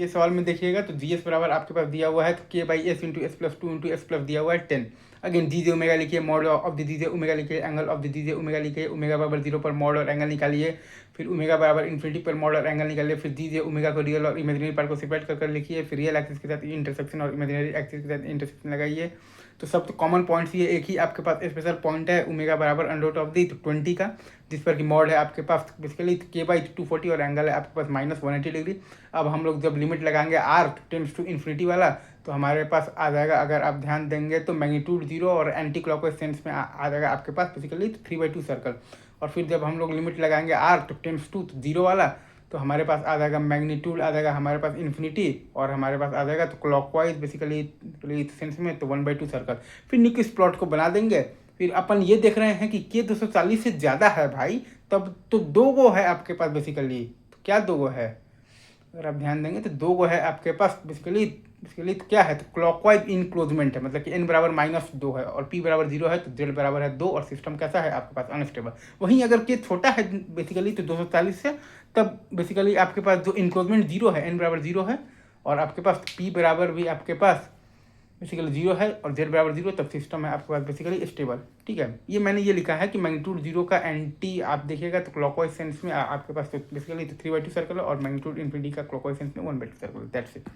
ये सवाल में देखिएगा तो जी एस बराबर आपके पास दिया हुआ है तो K by s into s plus 2 into s plus दिया हुआ है 10। अगेन डी जे ओमेगा लिखिए, mod of the D J omega लिखिए, angle of the D J omega लिखिए, ओमेगा बराबर 0 पर मॉड और एंगल निकालिए, फिर ओमेगा बराबर इन्फिनिटी पर मॉड और एंगल निकालिए, फिर डी जे ओमेगा को रियल और इमेजिनरी पार्ट को सेपरेट कर लिखिए, फिर रियल एक्सिस के साथ इंटरसेक्शन और इमेजिनरी एक्सिस के साथ इंटरसेक्शन लगाइए। तो सब तो कॉमन पॉइंट्स ये एक ही आपके पास स्पेशल पॉइंट है ओमेगा बराबर अंडर रूट ऑफ दी 20 का, जिस पर कि मॉड है आपके पास बेसिकली के बाई 240 और एंगल है आपके पास -180 डिग्री। अब हम लोग जब लिमिट लगाएंगे आर टेंड्स टू इन्फिनिटी वाला तो हमारे पास आ जाएगा, अगर आप ध्यान देंगे तो मैग्नीट्यूड 0 और एंटी क्लॉकवाइज सेंस में आ जाएगा आपके पास बेसिकली 3/2 सर्कल। और फिर जब हम लोग लिमिट लगाएंगे आर टेंड्स टू 0 वाला तो हमारे पास आ जाएगा मैग्नीट्यूड आ जाएगा हमारे पास इन्फिनिटी, और हमारे पास आ जाएगा तो क्लॉकवाइज बेसिकली सेंस में तो 1/2 सर्कल। फिर निक इस प्लॉट को बना देंगे। फिर अपन ये देख रहे हैं कि के 240 से ज़्यादा है भाई, तब तो 2 गो है आपके पास बेसिकली। तो क्या 2 गो है, अगर आप ध्यान देंगे तो 2 गो है आपके पास बेसिकली तो क्या है, तो क्लॉकवाइज इनक्लोजमेंट है, मतलब कि n बराबर -2 है और p बराबर 0 है तो z बराबर है 2 और सिस्टम कैसा है आपके पास अनस्टेबल। वहीं अगर k छोटा है बेसिकली तो 240 से, तब बेसिकली आपके पास जो इनक्लोजमेंट 0 है n बराबर 0 है और आपके पास p बराबर भी आपके पास बेसिकली 0 है और z बराबर 0, तब सिस्टम है आपके पास बेसिकली स्टेबल। ठीक है, ये मैंने ये लिखा है कि मैग्नीट्यूड 0 का एंटी आप देखिएगा तो क्लॉकवाइज सेंस में आपके पास तो बेसिकली तो 3/2 सर्कल है और मैग्नीट्यूड इन्फिनिटी का क्लॉकवाइज सेंस में 1/2 सर्कल। That's it.